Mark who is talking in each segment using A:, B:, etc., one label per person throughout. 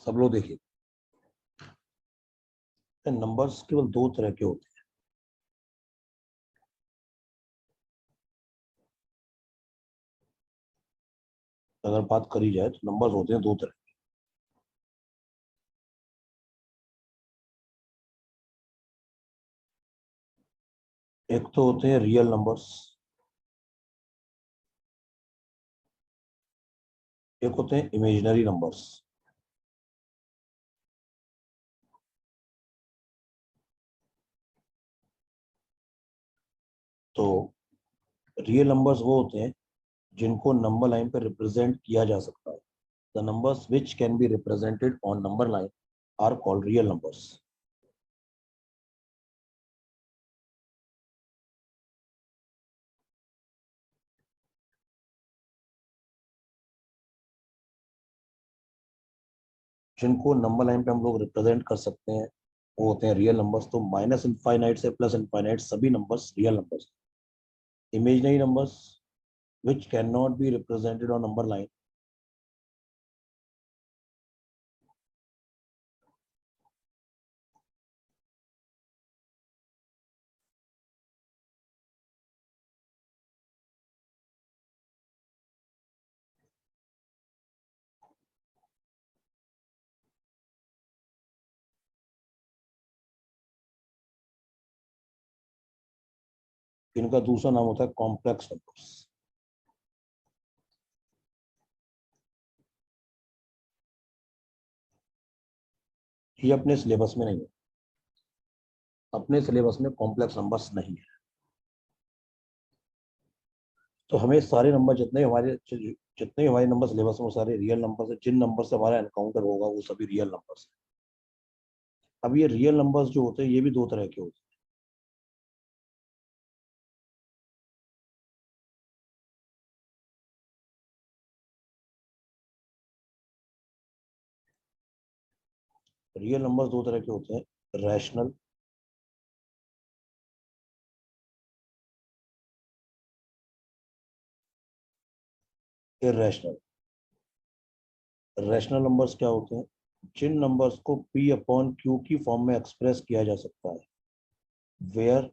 A: सब लोग देखिए, नंबर्स केवल दो तरह के होते हैं। अगर बात करी जाए तो नंबर्स होते हैं दो तरह। एक तो होते हैं रियल नंबर्स, एक होते हैं इमेजिनरी नंबर्स। तो रियल नंबर्स वो होते हैं जिनको नंबर लाइन पर रिप्रेजेंट किया जा सकता है। The numbers which can be represented on number line are called real numbers. जिनको नंबर लाइन पे हम लोग रिप्रेजेंट कर सकते हैं वो होते हैं रियल नंबर्स। तो माइनस इनफाइनाइट से प्लस इनफाइनाइट सभी numbers real numbers. Imaginary numbers which cannot be represented on number line इनका दूसरा नाम होता है कॉम्प्लेक्स नंबर्स। ये अपने सिलेबस में नहीं है, अपने सिलेबस में कॉम्प्लेक्स नंबर्स नहीं है। तो हमें सारे नंबर जितने हमारे नंबर सिलेबस में वो सारे रियल नंबर्स है। जिन नंबर से हमारा एनकाउंटर होगा वो सभी रियल नंबर्स है। अब ये रियल नंबर्स जो होते हैं ये भी दो तरह के होते हैं। रियल नंबर्स दो तरह के होते हैं, रैशनल, इरेशनल। रैशनल नंबर्स क्या होते हैं? जिन नंबर्स को पी अपॉन क्यू की फॉर्म में एक्सप्रेस किया जा सकता है, where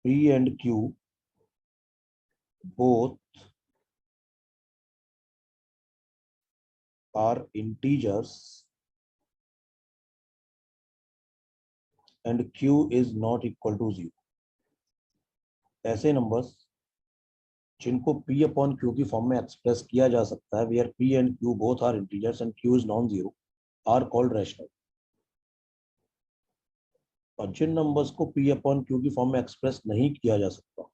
A: P and Q both are integers and q is not equal to 0। ऐसे नंबर्स जिनको p अपॉन q की फॉर्म में एक्सप्रेस किया जा सकता है, where p and q both are integers and q is non zero, are called rational. और जिन नंबर्स को p अपॉन q की फॉर्म में एक्सप्रेस नहीं किया जा सकता,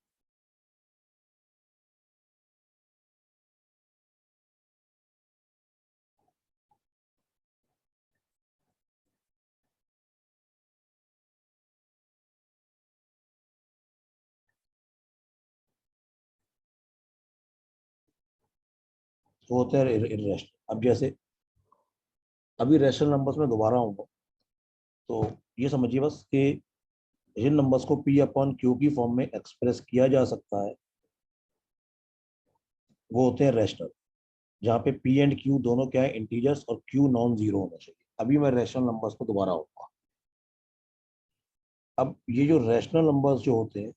A: तो होते हैं इरेशनल। अब जैसे अभी रैशनल नंबर्स में दोबारा आऊंगा, तो ये समझिए बस कि जिन नंबर्स को p अपॉन q की फॉर्म में एक्सप्रेस किया जा सकता है वो होते हैं रैशनल, जहाँ पे p एंड q दोनों क्या है, इंटीजर्स, और q नॉन जीरो होना चाहिए। अभी मैं रैशनल नंबर्स को दोबारा आऊंगा। अब ये जो रैशनल नंबर्स जो होते हैं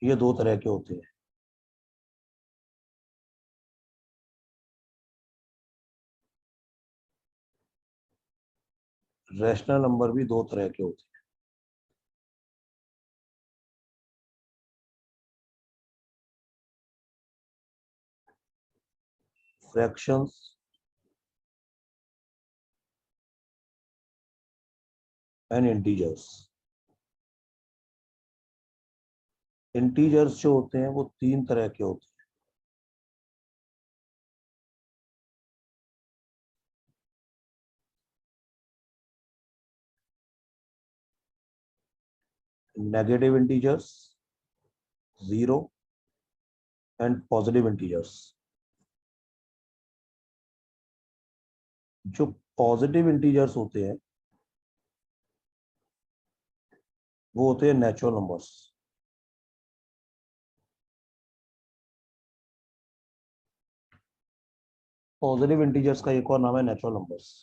A: ये दो तरह के होते हैं। रैशनल नंबर भी दो तरह के होते हैं, फ्रैक्शंस एंड इंटीजर्स। इंटीजर्स जो होते हैं वो तीन तरह के होते हैं, negative integers, zero, and positive integers. जो पॉजिटिव इंटीजर्स होते हैं वो होते हैं नेचुरल नंबर्स। पॉजिटिव इंटीजर्स का एक और नाम है natural numbers.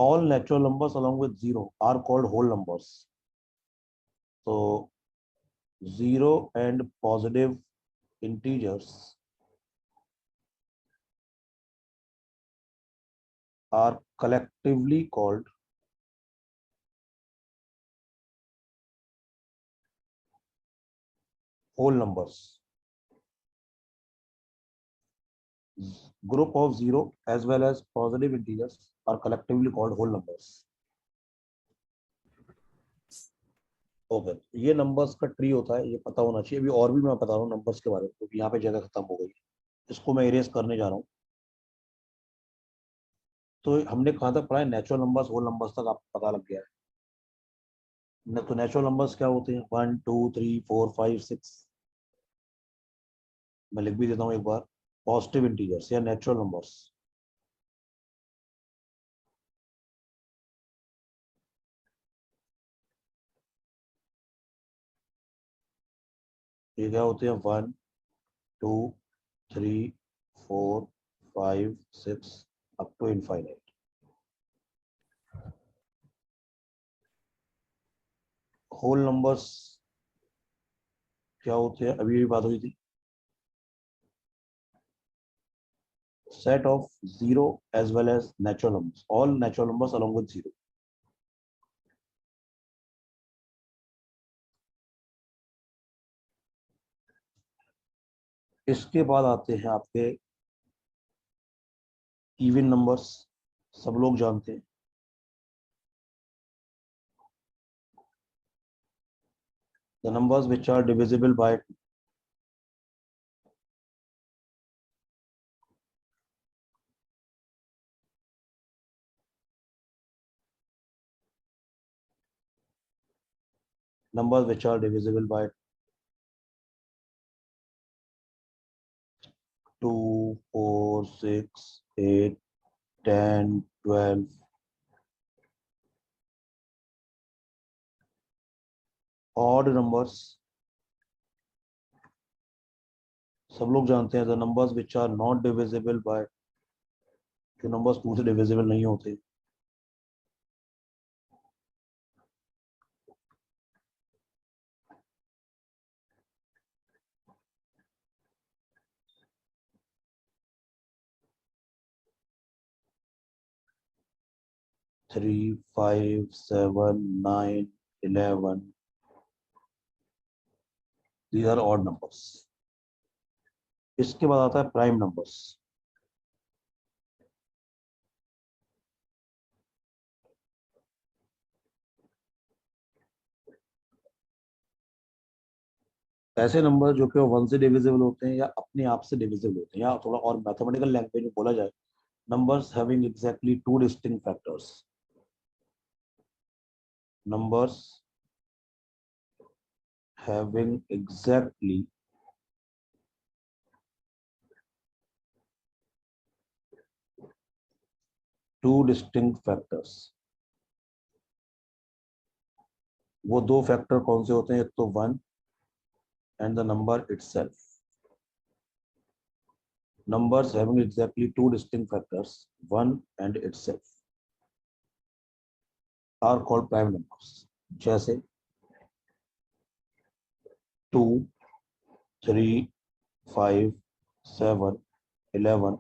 A: All natural numbers along with zero are called whole numbers. So zero and positive integers are collectively called whole numbers. Group of zero as well as positive integers are collectively called whole numbers. Okay, ये numbers का tree होता है, ये पता होना चाहिए. अभी और भी मैं बता रहा हूँ नंबर्स के बारे में, क्योंकि यहाँ पे जगह खत्म हो गई. इसको मैं इरेज करने जा रहा हूँ. तो हमने कहाँ तक पढ़ा है? नेचुरल नंबर्स, होल नंबर्स तक आपको पता लग गया है. तो नेचुरल नंबर्स क्या होते हैं? 1 2 3 4 5 6. मैं लिख भी देता हूँ एक बार. पॉजिटिव इंटीजर्स या नेचुरल नंबर्स. ये क्या होते हैं? 1 2 3 4 5 6 up to infinite. Whole numbers क्या होते हैं? अभी भी बात हुई थी. Set of zero as well as natural numbers, all natural numbers along with zero. इसके बाद आते हैं आपके इवन नंबर्स. सब लोग जानते हैं. The numbers which are divisible by numbers which are divisible by 2 4 6 8 10 12. odd numbers सब लोग जानते हैं. The numbers which are not divisible by, जो नंबर्स 2 से डिविजिबल नहीं होते. 3 5 7 9 11. these are odd numbers. इसके बाद आता है प्राइम नंबर्स. ऐसे नंबर जो कि 1 से डिविजिबल होते हैं या अपने आप से डिविजिबल होते हैं, या थोड़ा और मैथमेटिकल लैंग्वेज में बोला जाए, numbers having exactly two distinct factors. Numbers having exactly two distinct factors. वो दो फैक्टर कौन से होते हैं? एक तो 1 and the number itself. Numbers having exactly two distinct factors, 1 and itself, are called prime numbers. जैसे 2 3 5 7 11,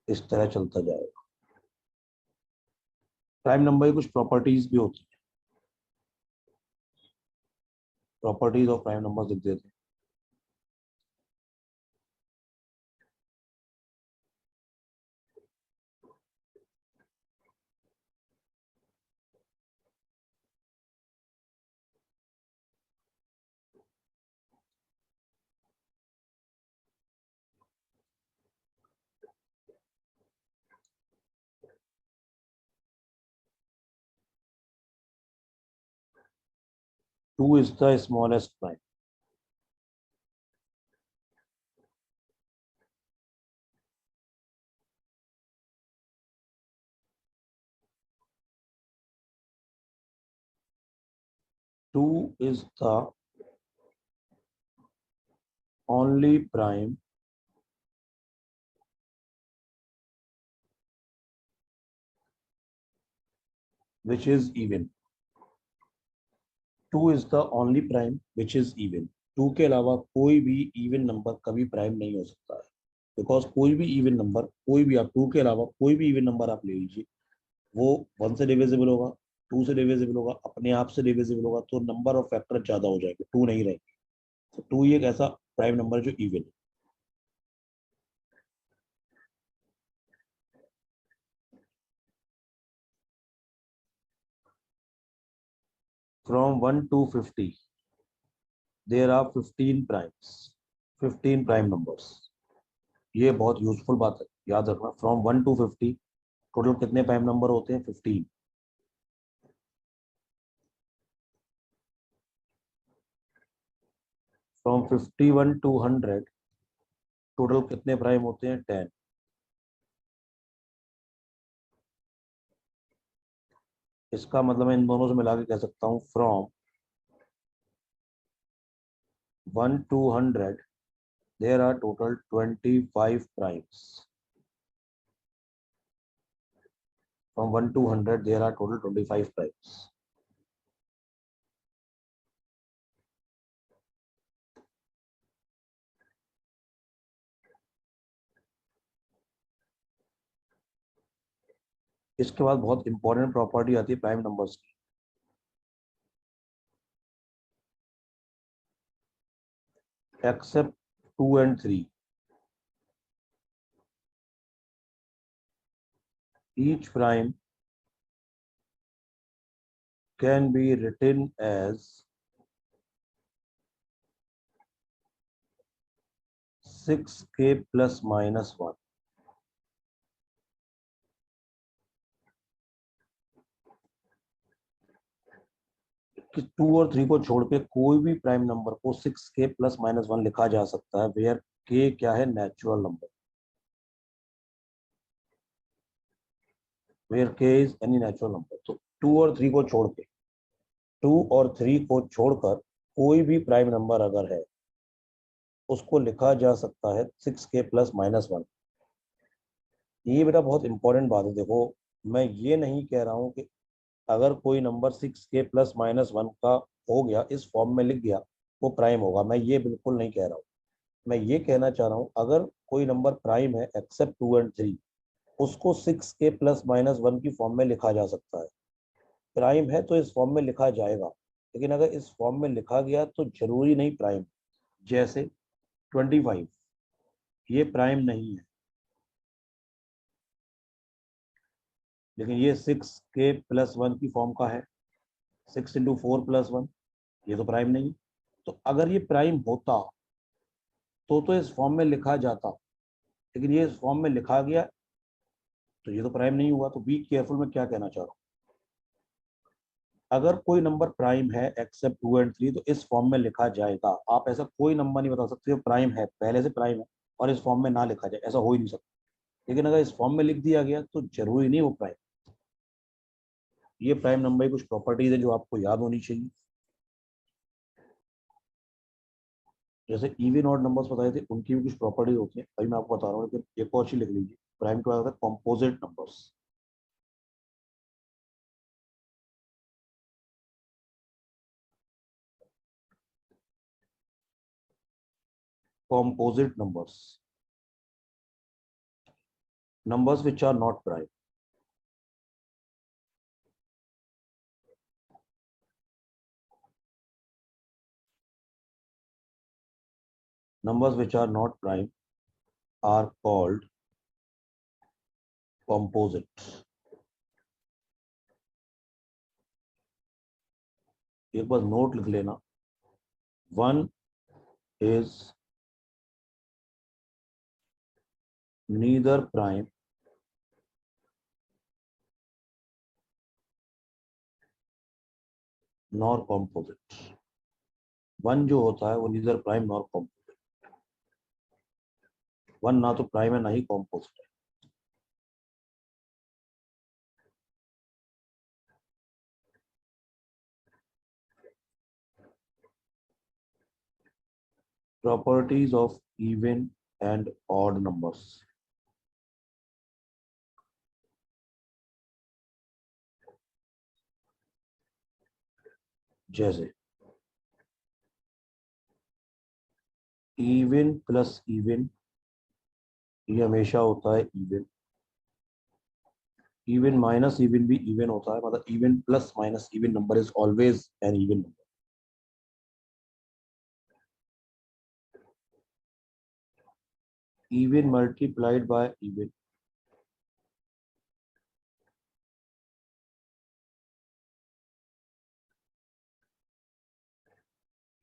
A: इस तरह चलता जाएगा. प्राइम नंबर की कुछ प्रॉपर्टीज भी होती है. प्रॉपर्टीज ऑफ प्राइम नंबर लिख देते हैं. 2 is the smallest prime. Two is the only prime which is even. 2 is the only prime which is even. 2 के अलावा कोई भी इवन नंबर कभी प्राइम नहीं हो सकता है, बिकॉज कोई भी इवन नंबर, कोई भी आप 2 के अलावा कोई भी इवन नंबर आप ले लीजिए, वो 1 से डिविजिबल होगा, 2 से डिविजिबल होगा, अपने आप से डिविजिबल होगा, तो नंबर ऑफ फैक्टर ज्यादा हो जाएंगे, 2 नहीं रहेंगे। तो 2 ही एक ऐसा प्राइम नंबर जो इवन है। From 1 to 50 there are 15 primes, 15 prime numbers. ये बहुत यूजफुल बात है, याद रखना। फ्रॉम 1 to 50 टोटल कितने प्राइम नंबर होते हैं? 15। फ्रॉम 51 to 100 टोटल कितने प्राइम होते हैं? 10। इसका मतलब मैं इन दोनों से मिला के कह सकता हूँ from 1 to 100 there are total 25 primes। From 1 to 100 there are total 25 primes। इसके बाद बहुत इंपॉर्टेंट प्रॉपर्टी आती है प्राइम नंबर्स की। Except 2 and 3 each prime can be written as 6k plus minus 1। कि 2 और 3 को छोड़ के कोई भी प्राइम नंबर को 6k plus minus 1 लिखा जा सकता है, वेयर k क्या है? Natural number. Where k is any natural number. तो 2 और 3 को छोड़ के, 2 और 3 को छोड़कर कोई भी प्राइम नंबर अगर है उसको लिखा जा सकता है 6k plus minus 1। ये बेटा बहुत इंपॉर्टेंट बात है। देखो, मैं ये नहीं कह रहा हूँ कि अगर कोई नंबर 6k plus minus 1 का हो गया, इस फॉर्म में लिख गया, वो प्राइम होगा, मैं ये बिल्कुल नहीं कह रहा हूँ। मैं ये कहना चाह रहा हूँ अगर कोई नंबर प्राइम है एक्सेप्ट 2 and 3, उसको 6k plus minus 1 की फॉर्म में लिखा जा सकता है। प्राइम है तो इस फॉर्म में लिखा जाएगा, लेकिन अगर इस फॉर्म में लिखा गया तो जरूरी नहीं प्राइम। जैसे 25 ये प्राइम नहीं है, लेकिन ये 6k plus 1 की फॉर्म का है। 6 into 4 plus 1, ये तो प्राइम नहीं। तो अगर ये प्राइम होता तो इस फॉर्म में लिखा जाता, लेकिन ये इस फॉर्म में लिखा गया तो ये तो प्राइम नहीं हुआ। तो बी केयरफुल, मैं क्या कहना चाह रहा हूँ। अगर कोई नंबर प्राइम है एक्सेप्ट 2 and 3 तो इस फॉर्म में लिखा जाएगा। आप ऐसा कोई नंबर नहीं बता सकते जो प्राइम है, पहले से प्राइम है, और इस फॉर्म में ना लिखा जाए, ऐसा हो ही नहीं सकता। लेकिन अगर इस फॉर्म में लिख दिया गया तो जरूरी नहीं वो प्राइम। ये प्राइम नंबर की कुछ प्रॉपर्टीज है जो आपको याद होनी चाहिए। जैसे इवन ऑड नंबर्स बताए थे, उनकी भी कुछ प्रॉपर्टीज होती है, अभी मैं आपको बता रहा हूँ, लेकिन एक और चीज लिख लीजिए। प्राइम के बाद आता है composite numbers. composite numbers which are not prime। Numbers which are not prime are called composite। एक बार नोट लिख लेना, 1 is neither prime nor composite। 1 जो होता है वो neither prime nor composite। 1 ना तो प्राइम है ना ही कॉम्पोजिट है। Properties of even and odd numbers. जैसे इवन प्लस इवन, ये हमेशा होता है इवन। इवन माइनस इवन भी इवन होता है, मतलब even plus minus even number is always an even number. Even multiplied by even,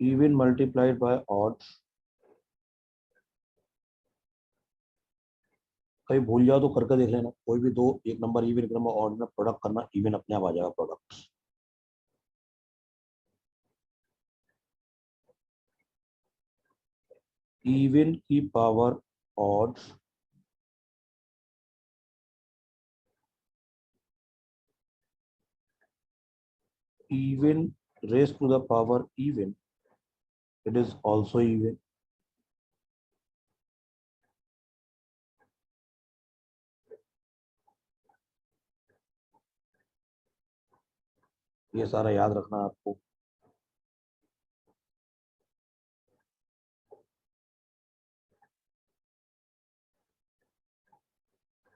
A: even multiplied by odd. कहीं भूल जाओ तो करके देख लेना, कोई भी दो, एक नंबर इवन एक नंबर ऑड में प्रोडक्ट करना, इवन अपने आप आ जाएगा प्रोडक्ट। इवन की power odd, even raised to the power even, it is also even। ये सारा याद रखना है आपको।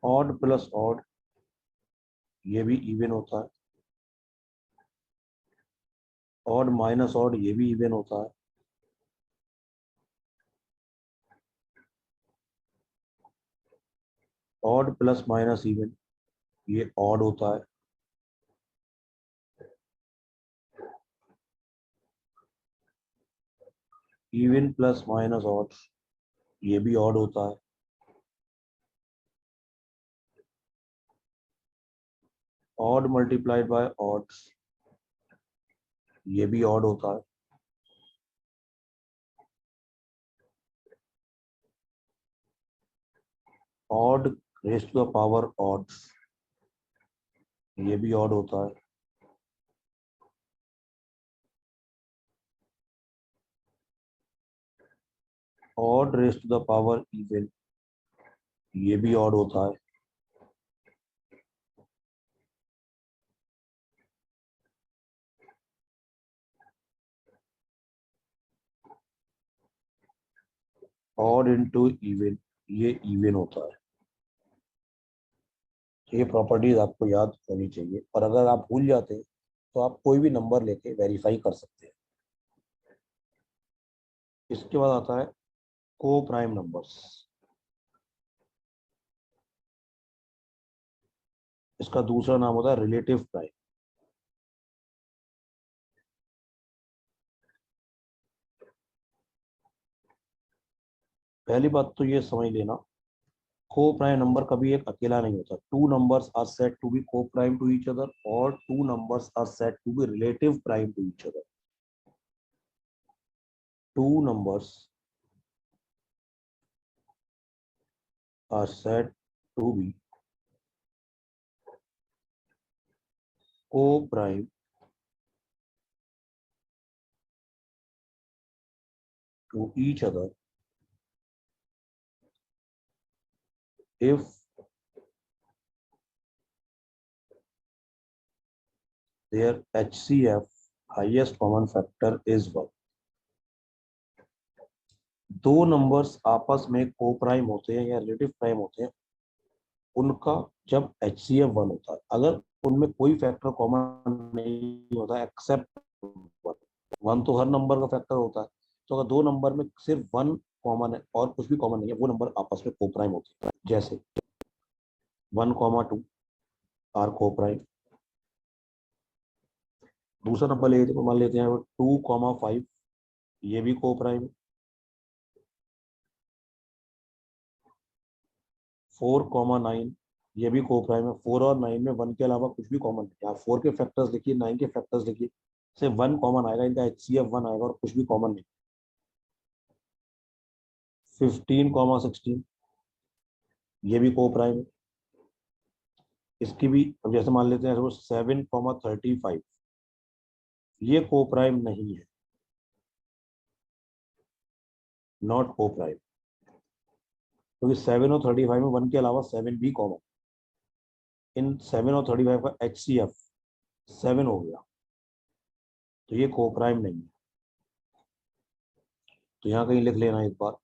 A: ऑड प्लस ऑड, ये भी इवन होता है। ऑड माइनस ऑड, ये भी इवन होता है। ऑड प्लस माइनस इवन, ये ऑड होता है। इवन प्लस माइनस ऑड, ये भी ऑड होता है। ऑड मल्टीप्लाइड बाय ऑड, ये भी ऑड होता है। Odd raise to the power odd, ये भी ऑड होता है। Odd raise to the power even, ये भी ऑड होता है। ऑड इंटू इवन, ये इवन होता है। ये प्रॉपर्टीज आपको याद होनी चाहिए, और अगर आप भूल जाते हैं तो आप कोई भी नंबर लेके वेरीफाई कर सकते हैं। इसके बाद आता है को प्राइम नंबर्स। इसका दूसरा नाम होता है रिलेटिव प्राइम। पहली बात तो ये समझ लेना, को प्राइम नंबर कभी एक अकेला नहीं होता। Two numbers are said to be co prime to each other, और two numbers are said to be relative prime to each other. Two numbers are said to be co prime to each other if their HCF highest common factor is 1। दो numbers आपस में को prime होते हैं या relative prime होते हैं, उनका जब HCF 1 होता है, अगर उनमें कोई फैक्टर कॉमन नहीं होता एक्सेप्ट 1, 1 तो हर नंबर का फैक्टर होता है, तो अगर दो नंबर में सिर्फ 1 कॉमन है और कुछ भी कॉमन नहीं है, वो नंबर आपस में को प्राइम होते हैं। जैसे 1,2 आर को प्राइम। दूसरा नंबर लेते मान लेते हैं 2,5, ये भी को प्राइम। 4,9, ये भी को प्राइम है। 4 और 9 में 1 के अलावा कुछ भी कॉमन नहीं है। आप 4 के फैक्टर्स लिखिए, 9 के फैक्टर्स लिखिए, सिर्फ 1 कॉमन आएगा, इनका HCF 1 आएगा और कुछ भी कॉमन नहीं। 15,16, ये भी को प्राइम है। इसकी भी अब जैसे मान लेते हैं 7,35, ये को प्राइम नहीं है, नॉट को प्राइम, क्योंकि 7 और 35 में 1 के अलावा 7 भी कॉमन। इन 7 और 35 का HCF 7 हो गया, तो ये को प्राइम नहीं है। तो यहाँ कहीं लिख लेना एक बार,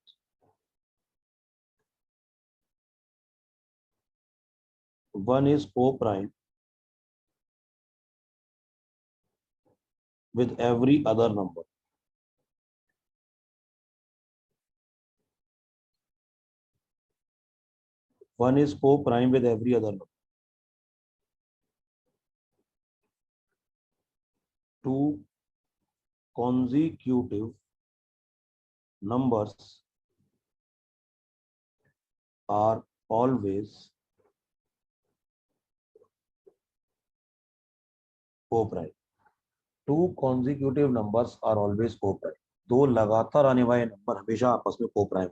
A: वन इज को prime with every other number. One is co-prime with every other number. Two consecutive numbers are always co-prime. Two consecutive numbers are always co-prime. दो लगातार आने वाले नंबर हमेशा आपस में co-prime।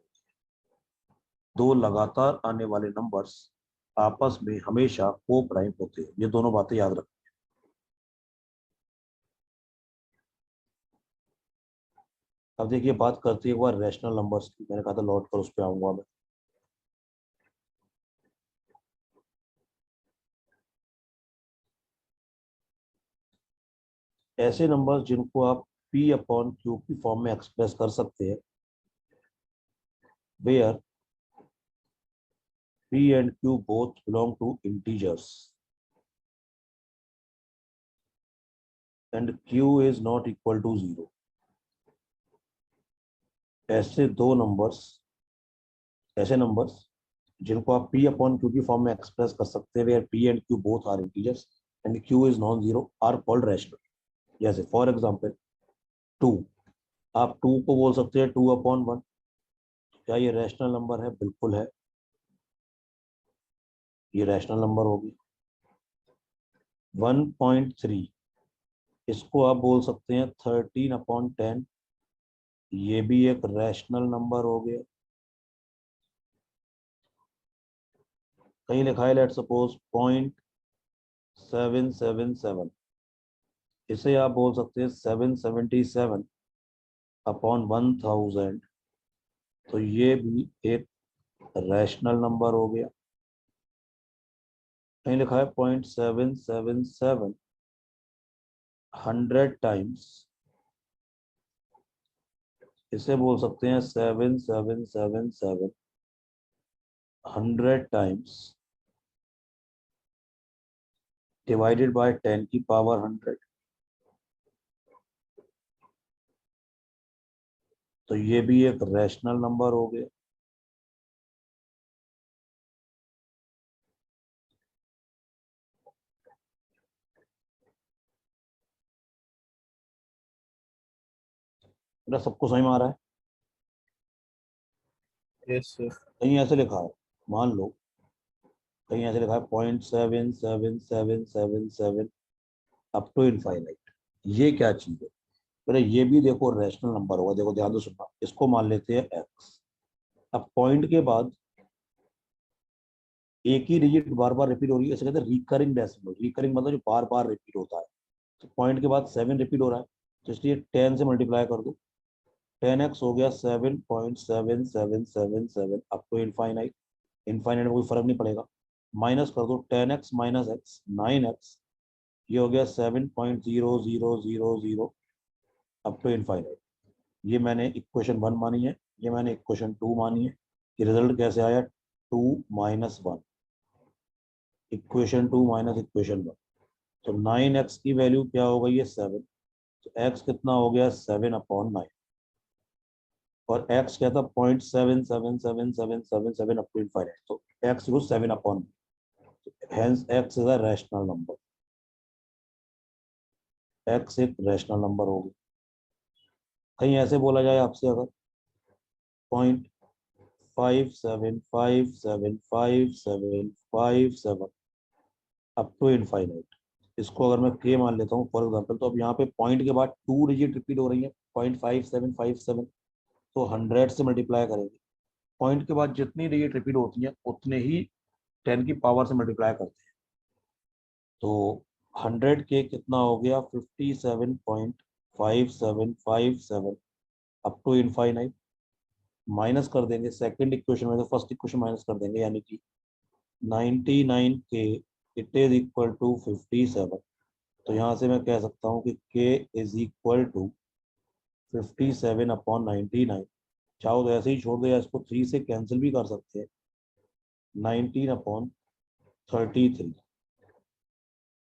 A: दो लगातार आने वाले नंबर्स आपस में हमेशा co-prime होते हैं। ये दोनों बातें याद रखें। अब देखिए बात करते हैं एक बार रैशनल नंबर्स की। मैंने कहा था लौट कर उस पर आऊंगा मैं। ऐसे नंबर्स जिनको आप P अपॉन Q की फॉर्म में एक्सप्रेस कर सकते हैं, where P and Q both belong to integers and Q is not equal to 0. ऐसे नंबर्स जिनको आप P अपॉन Q की फॉर्म में एक्सप्रेस कर सकते हैं, where P and Q both are integers and Q is non-zero, are called rational. जैसे for example 2, आप 2 को बोल सकते हैं 2 अपॉन 1। क्या ये रैशनल नंबर है? बिल्कुल है, ये रैशनल नंबर होगी। 1.3, इसको आप बोल सकते हैं 13 अपॉन 10, ये भी एक रैशनल नंबर हो गया। कहीं लिखा है लेट सपोज 0.777, इसे आप बोल सकते हैं 777 अपॉन 1000, तो ये भी एक रैशनल नंबर हो गया। कहीं लिखा है 0.777 100 टाइम्स, इसे बोल सकते हैं 7777 100 टाइम्स डिवाइडेड बाय 10 की पावर 100, तो ये भी एक रैशनल नंबर हो गया। मेरा सबको समझ में आ रहा है?
B: Yes sir.
A: कहीं ऐसे लिखा है, मान लो कहीं ऐसे लिखा है 0.77777 अप टू इनफाइनाइट, ये क्या चीज है? मेरा ये भी देखो रैशनल नंबर होगा। देखो ध्यान से सुनना, इसको मान लेते हैं x। अब पॉइंट के बाद एक ही डिजिट बार बार रिपीट हो रही है, इसे कहते हैं रिकरिंग डेसिमल। रिकरिंग मतलब जो बार बार रिपीट होता है। तो पॉइंट के बाद 7 रिपीट हो रहा है, तो इसलिए 10 से मल्टीप्लाई कर दो, 10x हो गया 7.7777 अप टू इनफाइनाइट। इनफाइनाइट में कोई फर्क नहीं पड़ेगा, माइनस कर दो 10x माइनस x 9x, ये हो गया 7.0000 अप टू इनफाइनाइट। ये मैंने इक्वेशन 1 मानी है, ये मैंने इक्वेशन 2 मानी है। ये रिजल्ट कैसे आया? 2 माइनस 1, इक्वेशन 2 माइनस इक्वेशन 1। तो 9x की वैल्यू क्या हो गई है? 7। तो x कितना हो गया? 7 अपॉन 9, और x क्या था? 0.77777 अप टू इनफाइनाइट, तो x equal 7 upon, hence x is a rational number. x एक रैशनल नंबर होगी। कहीं ऐसे बोला जाए आपसे, अगर 0.57575757 अप टू इनफाइनाइट, इसको अगर मैं k मान लेता हूँ फॉर एग्जांपल, तो अब यहाँ पे पॉइंट के बाद 2 डिजिट रिपीट हो रही है 0.5757, तो 100 से मल्टीप्लाई करेंगे। पॉइंट के बाद जितनी डिजिट रिपीट होती हैं उतने ही 10 की पावर से मल्टीप्लाई करते हैं। तो 100 के कितना हो गया? 57.5757 अप टू इनफाइनाइट। माइनस कर देंगे सेकंड इक्वेशन में, तो फर्स्ट इक्वेशन माइनस कर देंगे, यानी कि 99 के इट इज इक्वल टू 57। तो यहाँ से मैं कह सकता हूँ कि k इज इक्वल टू 57/99। चाहो तो ऐसे ही छोड़ दो या इसको 3 से कैंसिल भी कर सकते हैं। 19/33।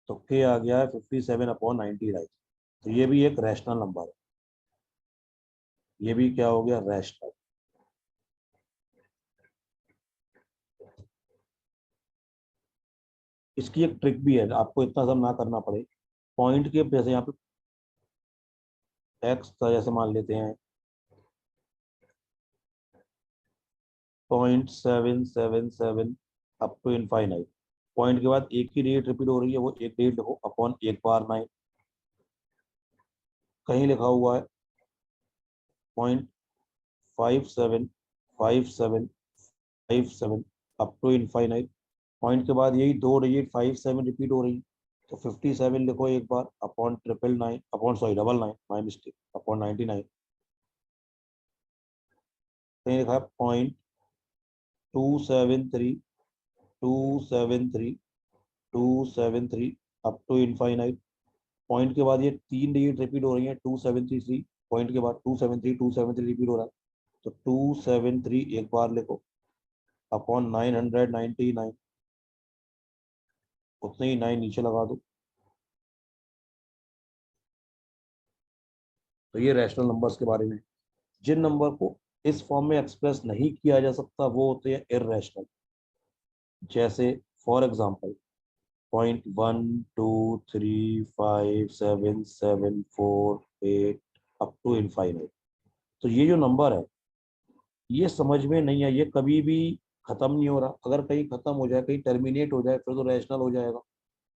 A: तो k आ गया है 57/99। तो ये भी एक रैशनल नंबर है। ये भी क्या हो गया, रैशनल। इसकी एक ट्रिक भी है, आपको इतना सब ना करना पड़े। पॉइंट के जैसे यहाँ पे एक्स का जैसे मान लेते हैं 0.777 अप टू इनफाइनाइट। पॉइंट के बाद एक ही डेट रिपीट हो रही है, वो एक डेट लिखो अपॉन 1/9। कहीं लिखा हुआ है 0.575757 अप टू इनफाइनाइट। पॉइंट के बाद यही दो डिजिट 57 रिपीट हो रही, तो 57 लिखो एक bar upon 999 upon sorry 99, my mistake, upon 99। कहीं लिखा है 0.273 अप टू इनफाइनाइट। पॉइंट के बाद ये तीन डिजिट रिपीट हो रही है 2733। पॉइंट के बाद 273 रिपीट हो रहा है, तो 273 एक बार लिखो अपॉन 999। उतने ही 9 नीचे लगा दो। तो ये रैशनल नंबर्स के बारे में। जिन नंबर को इस फॉर्म में एक्सप्रेस नहीं किया जा सकता वो होते हैं इररेशनल। जैसे for example 0.1235774 8 up to infinite. तो ये जो नंबर है ये समझ में नहीं है, ये कभी भी खत्म नहीं हो रहा। अगर कहीं खत्म हो जाए, कहीं टर्मिनेट हो जाए, फिर तो रैशनल हो जाएगा।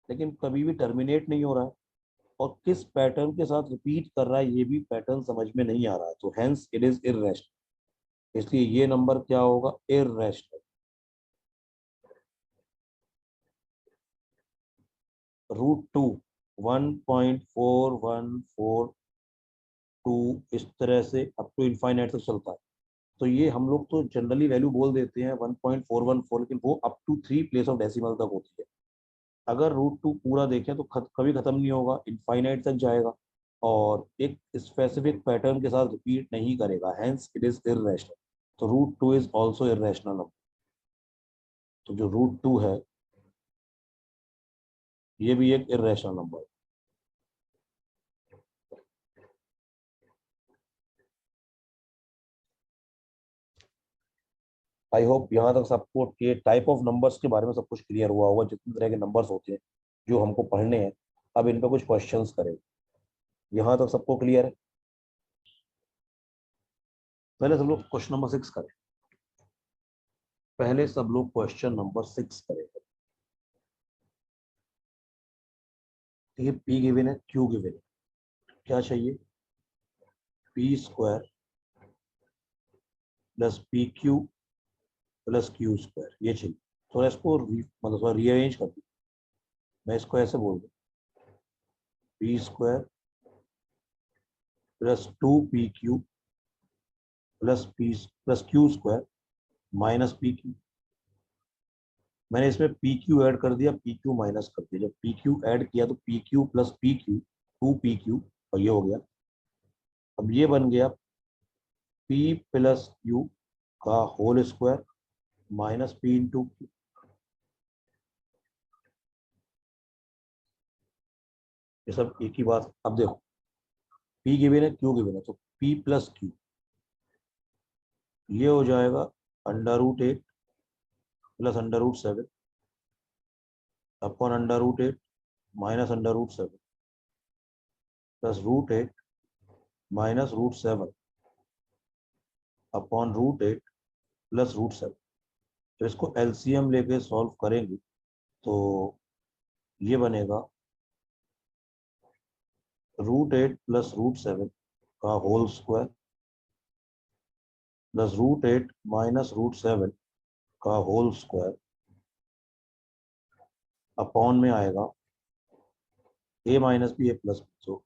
A: लेकिन कभी भी टर्मिनेट नहीं हो रहा है, और किस पैटर्न के साथ रिपीट कर रहा है ये भी पैटर्न समझ में नहीं आ रहा है, तो हेंस इट इज इररेशनल। इसलिए ये नंबर क्या होगा, इररेशनल। √2 1.4142 इस तरह से अप टू इनफाइनाइट तक चलता है। तो ये हम लोग तो जनरली वैल्यू बोल देते हैं 1.414, लेकिन वो up to 3 place of decimal तक होती है। अगर √2 पूरा देखें तो कभी खत्म नहीं होगा, इनफाइनाइट तक जाएगा, और एक स्पेसिफिक पैटर्न के साथ रिपीट नहीं करेगा, हेंस इट इज इररेशनल। तो √2 इज ऑल्सो इररेशनल नंबर। तो जो √2 है ये भी एक इररेशनल नंबर है। आई होप यहाँ तक सबको ये टाइप ऑफ नंबर्स के बारे में सब कुछ क्लियर हुआ होगा, जितने तरह के नंबर्स होते हैं जो हमको पढ़ने हैं। अब इन पर कुछ क्वेश्चंस करें। यहाँ तक सबको क्लियर है? पहले सब लोग क्वेश्चन नंबर 6 करें। पहले सब लोग क्वेश्चन नंबर 6 करेंगे। ये पी गिवन है, क्यू गिवन है। क्या चाहिए, p² plus PQ plus Q², ये चाहिए। थोड़ा इसको मतलब थोड़ा रीअरेंज कर दूँ। मैं इसको ऐसे बोल दूँ, p² plus 2PQ plus Q² minus PQ। मैंने इसमें PQ ऐड कर दिया, PQ माइनस कर दिया। जब PQ ऐड किया तो PQ प्लस PQ 2PQ, और ये हो गया। अब ये बन गया P प्लस Q का whole square minus P into Q। ये सब एक ही बात। अब देखो P गिवन है, Q गिवन है, तो P प्लस Q ये हो जाएगा √8 plus √7 upon √8 minus √7 plus √8 minus √7 upon √8 plus √7। तो इसको एलसीएम लेके सॉल्व करेंगे तो ये बनेगा √8 प्लस √7 का होल स्क्वायर प्लस √8 माइनस √7 का होल स्क्वायर अपॉन में आएगा a minus B a plus B. तो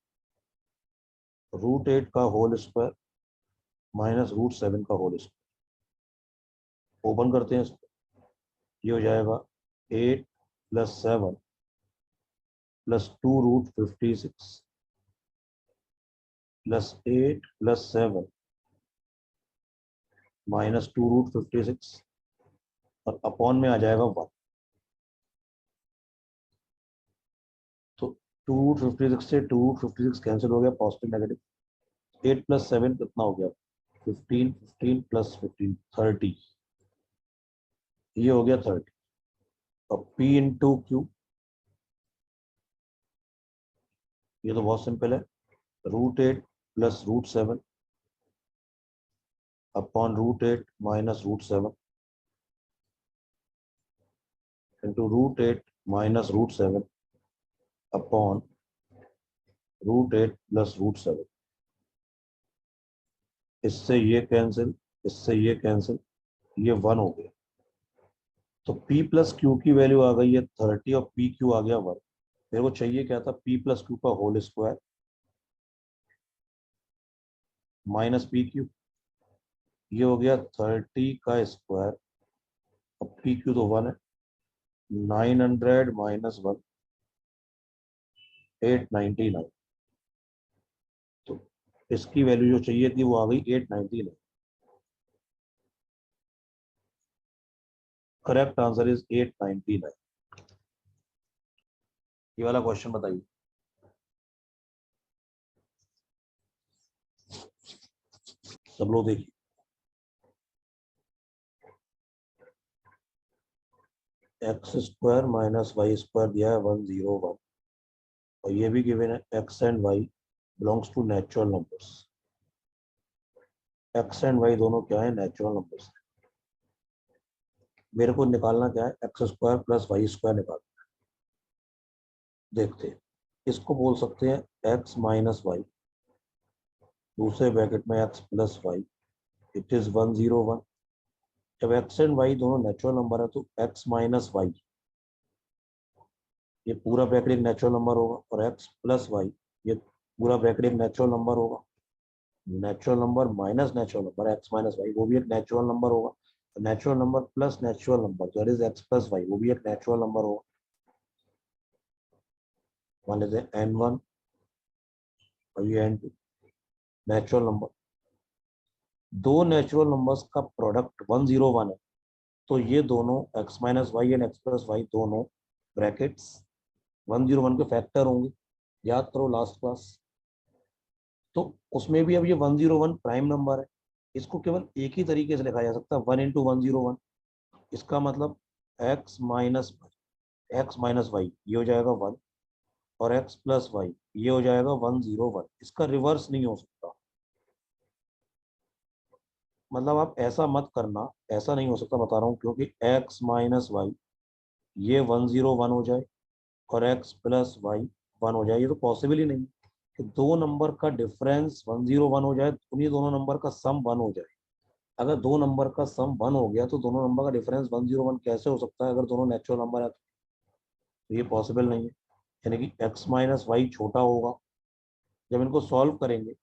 A: √8 का होल स्क्वायर माइनस √7 का होल स्क्वायर। ओपन करते हैं इसको, ये हो जाएगा 8 plus 7 plus 2√56 plus 8 plus 7 minus 2√56 और अपॉन में आ जाएगा 1। तो 2√56 से 2√56 कैंसिल हो गया, पॉजिटिव नेगेटिव। 8 प्लस 7 कितना हो गया, 15, 15 प्लस 15 30, ये हो गया 30। और P इंटू क्यू, ये तो बहुत सिंपल है, √8 plus √7 upon √8 minus √7 into √8 minus √7 upon √8 plus √7। इससे ये कैंसिल, इससे ये कैंसिल, ये 1 हो गया। तो P प्लस क्यू की वैल्यू आ गई है 30 और पी क्यू आ गया 1। मेरे को चाहिए क्या था, P प्लस क्यू का whole square minus P Q, ये हो गया 30 का स्क्वायर। अब पी क्यू तो 1 है, 900 माइनस 1 899। तो इसकी वैल्यू जो चाहिए थी वो आ गई 899। Correct answer is 899। ये वाला क्वेश्चन बताइए। सब लोग देखिए, X square minus Y square दिया है 101 और ये भी गिवन है X and Y belongs to natural numbers. X and Y दोनों क्या है, नेचुरल नंबर्स। मेरे को निकालना क्या है, X square plus Y square निकालना। देखते हैं, इसको बोल सकते हैं एक्स माइनस वाई, दूसरे ब्रैकेट में X plus Y, it is 101। जब एक्स एंड वाई दोनों नेचुरल नंबर है तो एक्स माइनस वाई, ये पूरा ब्रैकेट एक नेचुरल नंबर होगा, और एक्स प्लस वाई, ये पूरा ब्रैकेट एक नेचुरल नंबर होगा। Natural number minus natural number X minus Y, वो भी एक नेचुरल नंबर होगा। Natural number plus natural number that is X plus Y, वो भी एक नेचुरल नंबर होगा। मान लेते हैं n1 और ये n2 नेचुरल नंबर। दो नेचुरल नंबर्स का प्रोडक्ट 101 है, तो ये दोनों x minus Y and X plus Y दोनों ब्रैकेट्स 101 के फैक्टर होंगे। याद करो लास्ट क्लास। तो उसमें भी अब ये 101 प्राइम नंबर है, इसको केवल एक ही तरीके से लिखा जा सकता है, 1 इंटू 101। इसका मतलब एक्स माइनस वाई ये हो जाएगा 1 और एक्स प्लस वाई ये हो जाएगा 101। इसका रिवर्स नहीं हो सकता। मतलब आप ऐसा मत करना, ऐसा नहीं हो सकता बता रहा हूँ, क्योंकि एक्स माइनस वाई ये 101 हो जाए और एक्स प्लस वाई 1 हो जाए, ये तो पॉसिबल ही नहीं कि दो नंबर का डिफरेंस 101 हो जाए, उन्हीं दोनों नंबर का सम 1 हो जाए। अगर दो नंबर का सम 1 हो गया तो दोनों नंबर का डिफरेंस 101 कैसे हो सकता है, अगर दोनों नेचुरल नंबर है तो ये पॉसिबल नहीं है। यानी कि एक्स माइनस वाई छोटा होगा। जब इनको सॉल्व करेंगे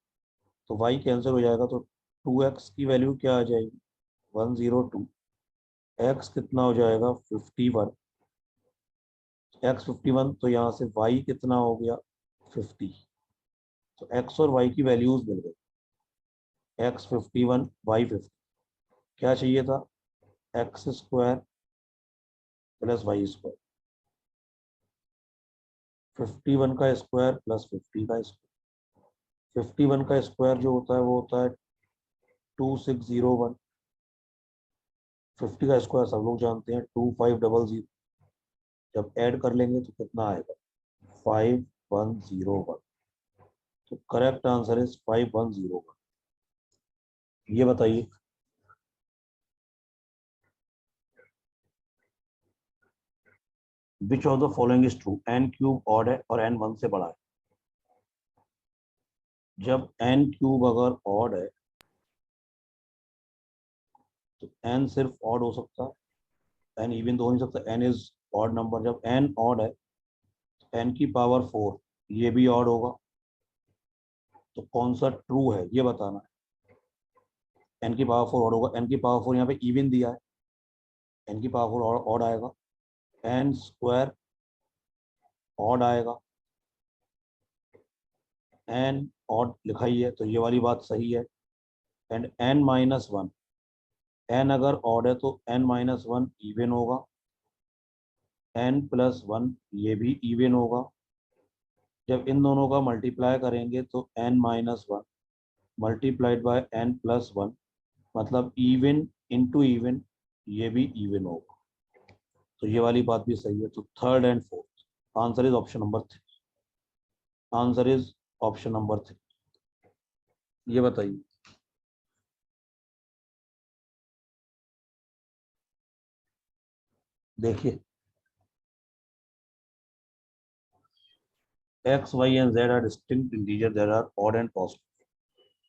A: तो वाई कैंसिल हो जाएगा, तो 2x की वैल्यू क्या आ जाएगी, 102। एक्स कितना हो जाएगा, 51। एक्स 51, तो यहाँ से वाई कितना हो गया, 50। तो एक्स और वाई की वैल्यूज मिल गई, एक्स 51 वाई 50। क्या चाहिए था, X square plus Y square, 51 का स्क्वायर प्लस 50 का स्क्वायर। 51 का स्क्वायर जो होता है वो होता है 2601। 50 का स्क्वायर सब लोग जानते हैं 2500। जब ऐड कर लेंगे तो कितना आएगा, 5101। तो करेक्ट आंसर इज 5101। ये बताइए, which of the following is true, N cube odd है और एन 1 से बड़ा है। जब एन क्यूब अगर ऑड है तो एन सिर्फ ऑड हो सकता है, एन इवन तो हो नहीं सकता, एन इज ऑड नंबर। जब एन ऑड है तो एन की पावर 4 ये भी ऑड होगा। तो कौन सा ट्रू है ये बताना है। एन की पावर 4 ऑड होगा, एन की पावर 4 यहाँ पे इवन दिया है, एन की पावर 4 ऑड आएगा। एन स्क्वायर ऑड आएगा, एन ऑड लिखा ही है तो ये वाली बात सही है। And N minus one, N अगर ऑड है तो एन माइनस वन इवन होगा, एन प्लस वन ये भी इवन होगा। जब इन दोनों का मल्टीप्लाई करेंगे तो N minus one multiplied by N plus one, मतलब इवन इंटू इवन, ये भी इवन होगा। तो ये वाली बात भी सही है। तो third and fourth answer is option number 3। Answer is option number 3। ये बताइए देखिए, X Y and Z are distinct integer that are odd and positive.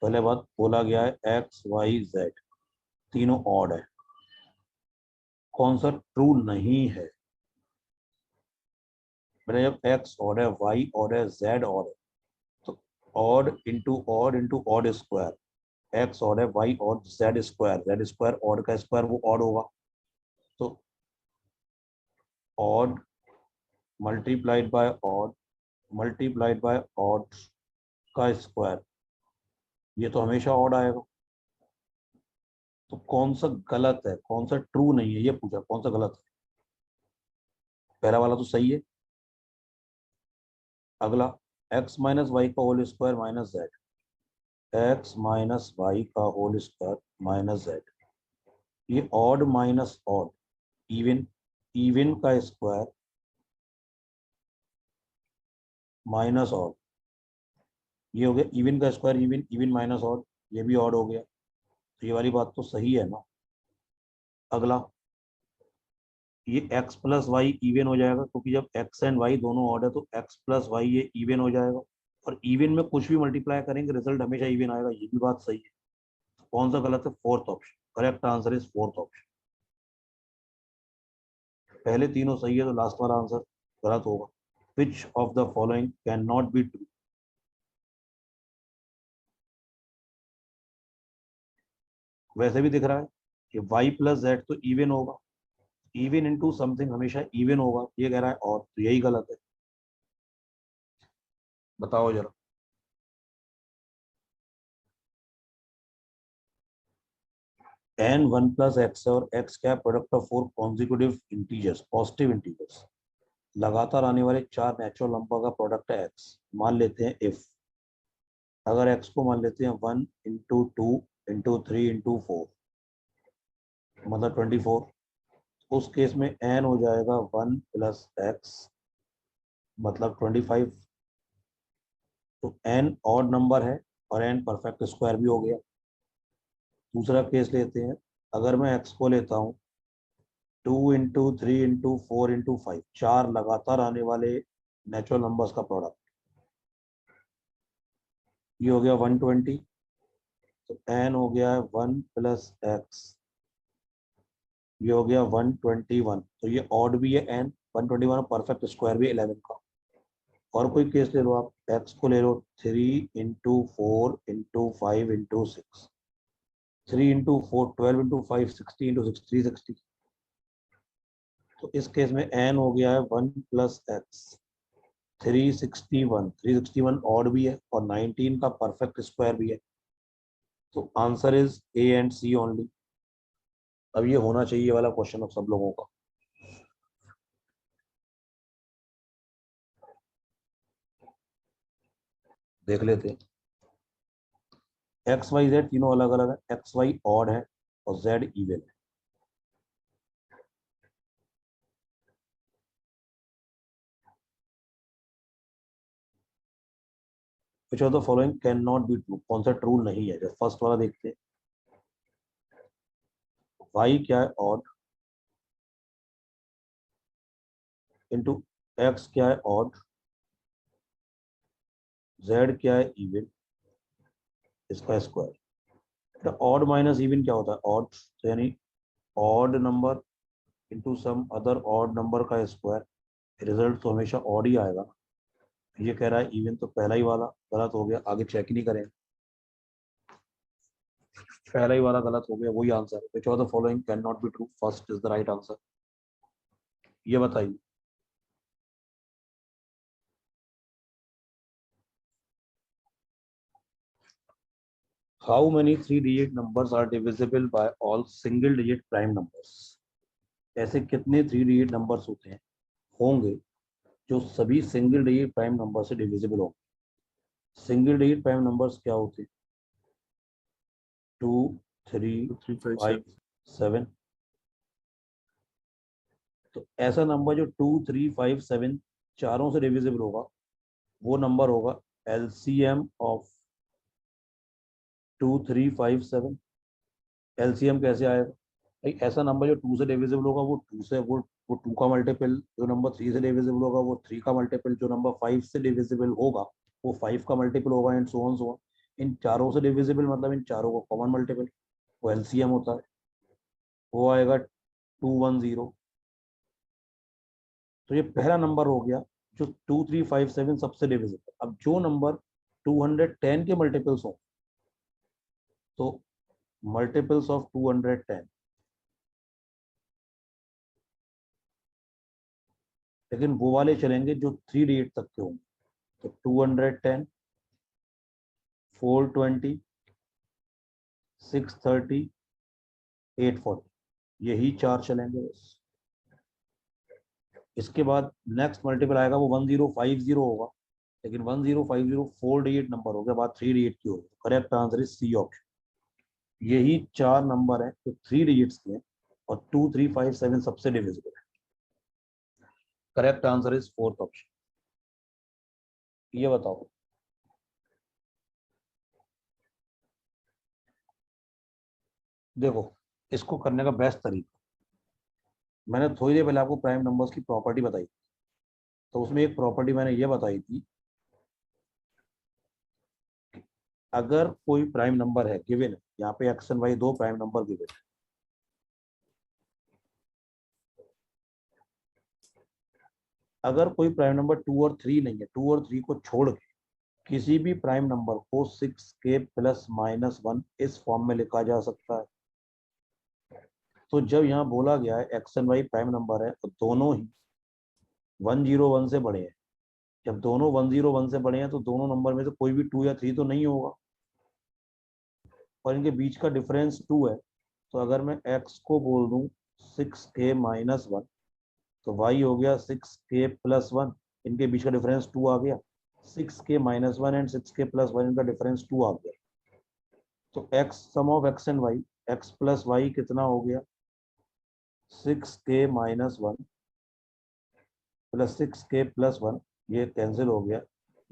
A: पहले बात बोला गया है एक्स वाई जेड तीनों ऑड है। कौन सा ट्रू नहीं है? मैंने जब एक्स ऑड है, वाई ऑड है, जेड ऑड है, तो odd into odd square, X odd है, Y odd, Z square odd का स्क्वायर वो ऑड होगा। तो odd multiplied by odd multiplied by odd का स्क्वायर, ये तो हमेशा ऑड आएगा। तो कौन सा गलत है, कौन सा ट्रू नहीं है, ये पूछा कौन सा गलत है। पहला वाला तो सही है। अगला, एक्स माइनस वाई का whole square minus Z, X minus Y का होल स्क्वायर माइनस जेड, ये odd minus odd even, even का स्क्वायर माइनस ऑड, ये हो गया इवन का square even, even minus odd, ये भी ऑड हो गया। तो ये वाली बात तो सही है ना। अगला, ये x प्लस वाई इवन हो जाएगा क्योंकि जब x एंड y दोनों ऑड है तो x प्लस वाई ये इवन हो जाएगा। और इवन में कुछ भी मल्टीप्लाई करेंगे रिजल्ट हमेशा इवन आएगा, ये भी बात सही है। कौन सा गलत है? Fourth option. Correct answer is fourth option. पहले तीनों सही है तो लास्ट वाला आंसर गलत होगा। विच of the following can not be true? वैसे भी दिख रहा है कि y प्लस जेड तो इवन होगा, इवन इंटू समथिंग हमेशा इवन होगा, ये कह रहा है और, तो यही गलत है। बताओ जरा। एन वन प्लस एक्स और एक्स क्या product of four consecutive integers, positive integers, लगातार आने वाले चार नेचुरल नंबर का प्रोडक्ट है एक्स। मान लेते हैं इफ, अगर एक्स को मान लेते हैं one into two into three into four, मतलब 24, उस केस में एन हो जाएगा वन प्लस एक्स, मतलब 25। तो एन ऑड नंबर है और एन परफेक्ट स्क्वायर भी हो गया। दूसरा केस लेते हैं, अगर मैं एक्स को लेता हूँ two into three into four into five, चार लगातार आने वाले नेचुरल नंबर्स का प्रोडक्ट, ये हो गया 120। तो एन हो गया है वन प्लस एक्स, ये हो गया 121। तो ये ऑड भी है एन 121, परफेक्ट स्क्वायर भी 11 का। और कोई केस ले लो आप, एक्स को ले लो three into four into five into six, three into four 12 into five 60 into six 360। तो इस केस में एन हो गया है वन प्लस एक्स 361, 361 ऑड भी है और 19 का परफेक्ट स्क्वायर भी है। तो answer is A and C only. अब ये होना चाहिए वाला क्वेश्चन अब सब लोगों का। देख लेते हैं। एक्स वाई जेड तीनों अलग अलग है, एक्स वाई ऑड है और जेड इवन है। Which of the following can not be true? कौन सा ट्रू नहीं है? जब फर्स्ट वाला देखते हैं, वाई क्या है? ऑड इंटू एक्स क्या है? ऑड, जेड क्या है? इवन, इसका स्क्वायर। ऑड माइनस इवन क्या होता है? ऑड, तो यानी odd number into some other odd number का स्क्वायर, रिजल्ट तो हमेशा ऑड ही आएगा। ये कह रहा है इवन, तो पहला ही वाला गलत हो गया, आगे चेक ही नहीं करें। पहला ही वाला गलत हो गया, वही आंसर है। Which of the following can not be true? First is the right answer. ये बताइए। How many 3 digit numbers are divisible by all single digit prime numbers? ऐसे कितने 3 डिजिट नंबर्स होते हैं होंगे जो सभी सिंगल डिजिट प्राइम नंबर से डिविजिबल होंगे? सिंगल डिजिट प्राइम नंबर्स क्या होते हैं? 2, 3,
B: 2, 3, 5,
A: 5, 7। तो ऐसा नंबर जो 2, 3, 5, 7 चारों से डिविजिबल होगा वो नंबर होगा एलसीएम ऑफ 2, 3, 5, 7। एलसीएम कैसे आएगा भाई? ऐसा नंबर जो 2 से डिविजिबल होगा वो 2 से वो 2 का मल्टीपल, जो नंबर 3 से डिविजिबल होगा वो 3 का मल्टीपल, जो नंबर 5 से डिविजिबल होगा वो 5 का मल्टीपल होगा, and so on so on. इन चारों से डिविजिबल मतलब इन चारों को कॉमन मल्टीपल, वो एलसीएम होता है, वो आएगा 210। तो ये पहला नंबर हो गया जो 2, 3, 5, 7 सबसे डिविजिबल। अब जो नंबर 210 के मल्टीपल्स हो तो मल्टीपल्स ऑफ 210, लेकिन वो वाले चलेंगे जो 3 डिजिट तक के होंगे। तो 210, 420, 630, 840, यही चार चलेंगे बस। इसके बाद नेक्स्ट मल्टीपल आएगा वो 1050 होगा, लेकिन 1050 4 डिजिट नंबर हो गया, बात 3 डिजिट की होगी। Correct answer is C option. यही चार नंबर हैं जो 3 डिजिट्स के हैं और 2, 3, 5, 7 सबसे डिविजिबल है। Correct answer is fourth option. ये बताओ, देखो इसको करने का बेस्ट तरीका, मैंने थोड़ी देर पहले आपको प्राइम नंबर्स की प्रॉपर्टी बताई, तो उसमें एक प्रॉपर्टी मैंने ये बताई थी, अगर कोई प्राइम नंबर है गिवन है, यहाँ पे एक्स एंड वाई दो प्राइम नंबर गिवन है, अगर कोई प्राइम नंबर 2 और 3 नहीं है, 2 और 3 को छोड़ के किसी भी प्राइम नंबर को 6k ± 1 इस फॉर्म में लिखा जा सकता है। तो जब यहाँ बोला गया है X and Y prime number है तो दोनों ही 101 से बड़े हैं। जब दोनों 101 से बड़े हैं तो दोनों नंबर में से कोई भी 2 या 3 तो नहीं होगा, और इनके बीच का डिफरेंस 2 है। तो अगर मैं x को बोल दूं 6k - 1, तो y हो गया 6k + 1, इनके बीच का डिफरेंस 2 आ गया। 6k - 1 एंड 6k + 1 इनका डिफरेंस 2 आ गया। तो x sum of x and y, x + y कितना हो गया? 6k - 1 + 6k + 1, ये कैंसिल हो गया,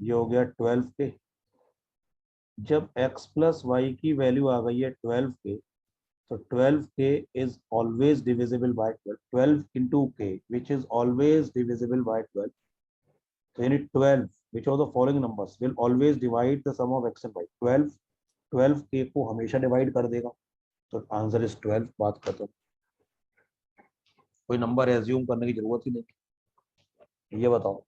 A: ये हो गया 12k। जब x + y की वैल्यू आ गई है 12k, तो 12k is always divisible by 12, 12 into k which is always divisible by 12। तो यानी 12 which of the following numbers will always divide the sum of x and y? 12 12k को हमेशा divide कर देगा, तो आंसर इज 12। बात खत्म, कोई नंबर एज्यूम करने की जरूरत ही नहीं। ये बताओ,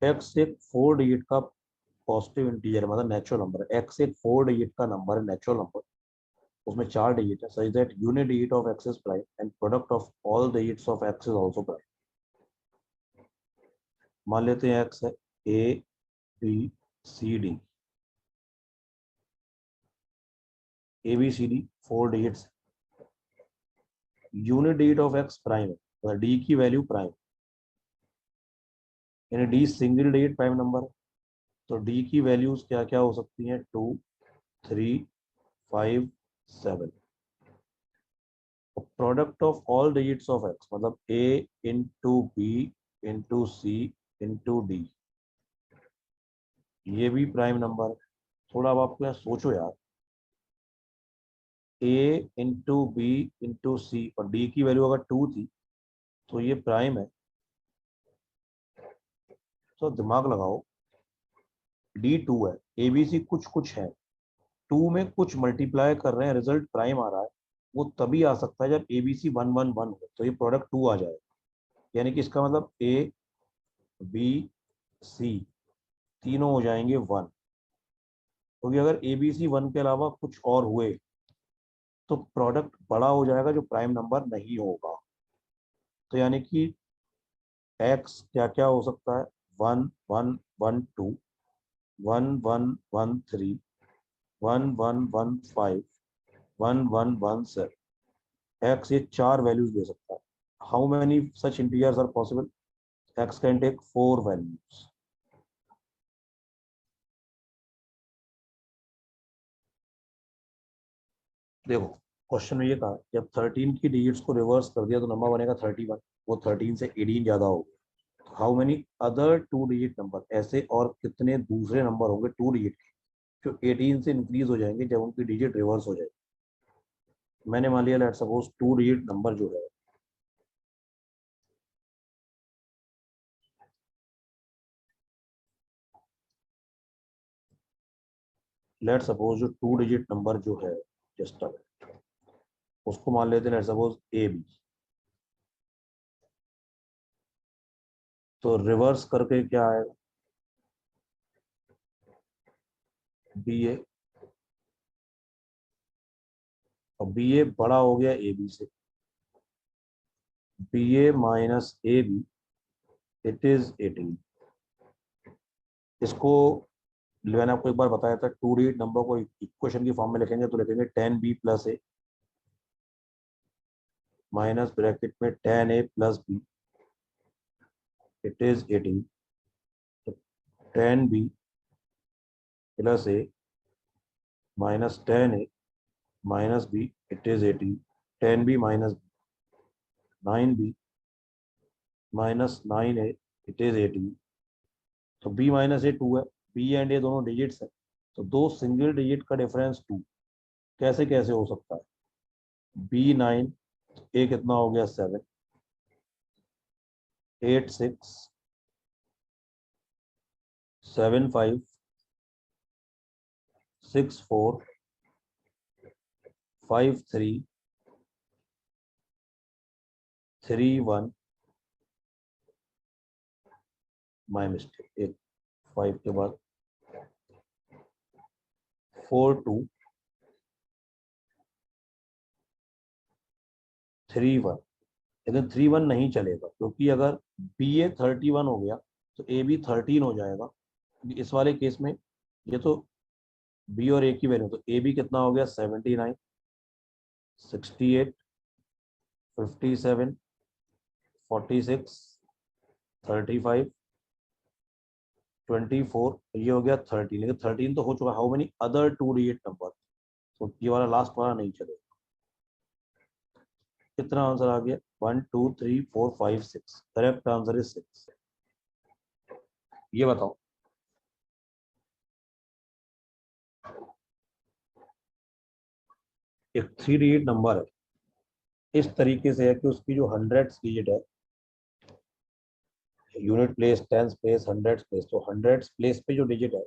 A: x एक 4 डिजिट का पॉजिटिव इंटीजर मतलब नेचुरल नंबर है, x एक 4 डिजिट का नंबर है, नेचुरल नंबर, उसमें 4 डिजिट है, such that unit digit of x is prime and product of all digits of x is also prime. मान लेते हैं x है a b c d, a b c d 4 digits, unit digit of x prime है, मतलब d की value prime, यानी d single digit prime number है। तो d की वैल्यूज क्या क्या हो सकती हैं? 2, 3, 5, 7। Product of all digits of x मतलब a into b into c into d, ये भी प्राइम नंबर है। थोड़ा अब आपको यार सोचो यार, a इंटू बी इंटू सी और d की वैल्यू अगर 2 थी तो ये प्राइम है। तो दिमाग लगाओ, d 2 है, ए बी सी कुछ कुछ है, 2 में कुछ मल्टीप्लाई कर रहे हैं, रिजल्ट प्राइम आ रहा है, वो तभी आ सकता है जब ए बी सी 1 1 1 हो, तो ये प्रोडक्ट 2 आ जाएगा। यानी कि इसका मतलब ए बी सी तीनों हो जाएंगे 1, क्योंकि अगर ए बी सी 1 के अलावा कुछ और हुए तो प्रोडक्ट बड़ा हो जाएगा जो प्राइम नंबर नहीं होगा। तो यानी कि x क्या क्या हो सकता है? 1112 1113 1115 1117 x ये 4 वैल्यूज दे सकता है. How many such integers are possible? x can take 4 values. देखो क्वेश्चन में ये कहा जब 13 की डिजिट्स को रिवर्स कर दिया तो नंबर बनेगा 31. वो 13 से 18 ज्यादा होगा. How many other 2 digit number, ऐसे और कितने दूसरे नंबर होंगे 2 डिजिट के जो 18 से इंक्रीज हो जाएंगे जब उनकी डिजिट रिवर्स हो जाएगी. मैंने मान लिया लेट सपोज 2 डिजिट नंबर जो है लेट सपोज जो 2 डिजिट नंबर जो है जस्ट उसको मान लेते हैं लेट सपोज ए बी. तो रिवर्स करके क्या आएगा? B A. और बी ए बड़ा हो गया ए बी से. B A minus A B it is 18. इसको मैंने आपको एक बार बताया था 2 डिजिट नंबर को इक्वेशन की फॉर्म में लिखेंगे तो लिखेंगे 10b प्लस ए माइनस ब्रैकेट में 10a plus B it is 18. तो 10b plus A minus 10a minus B it is 18. 10b minus 9b minus 9a it is 18. तो b माइनस ए 2 है. b एंड ए दोनों डिजिट्स है तो दो सिंगल डिजिट का difference 2 कैसे कैसे हो सकता है? b9 ए कितना हो गया 7 8 6 7 5 6 4 5 3 3 1. My mistake. एक 5 के बाद 4 2 3 1. लेकिन 3 1 नहीं चलेगा क्योंकि अगर बी ए 31 हो गया तो ए बी 13 हो जाएगा. इस वाले केस में ये तो बी और ए की वैल्यू तो ए बी कितना हो गया 79 68 57 46 35 24. ये हो गया 13. लेकिन 13 तो हो चुका. How many other 2 digit number? तो ये वाला लास्ट वाला नहीं चलेगा. कितना आंसर आ गया 1 2 3 4 5 6. Correct answer is 6. ये बताओ एक 3 डिजिट नंबर है इस तरीके से है कि उसकी जो हंड्रेड्स डिजिट है unit place tens place hundreds place तो हंड्रेड्स प्लेस पे जो डिजिट है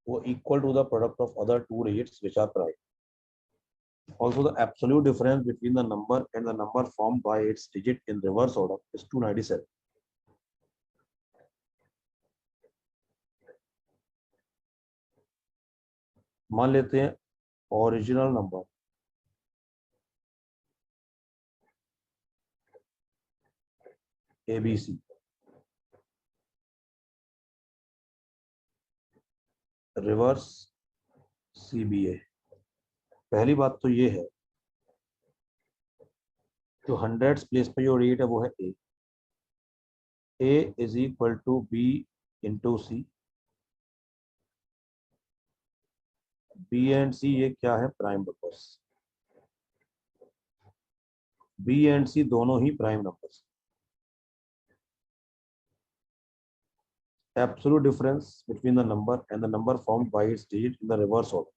A: वो equal to the product of other 2 digits which are prime. Also, the absolute difference between the number and the number formed by its digit in reverse order is 297. मान लेते हैं original number ABC reverse CBA. पहली बात तो ये है जो hundreds place पे जो रेट है वो है A is equal to B into C. B and C ये क्या है? Prime numbers. B and C दोनों ही prime numbers. Absolute difference between the number and the number formed by its digit in the reverse order.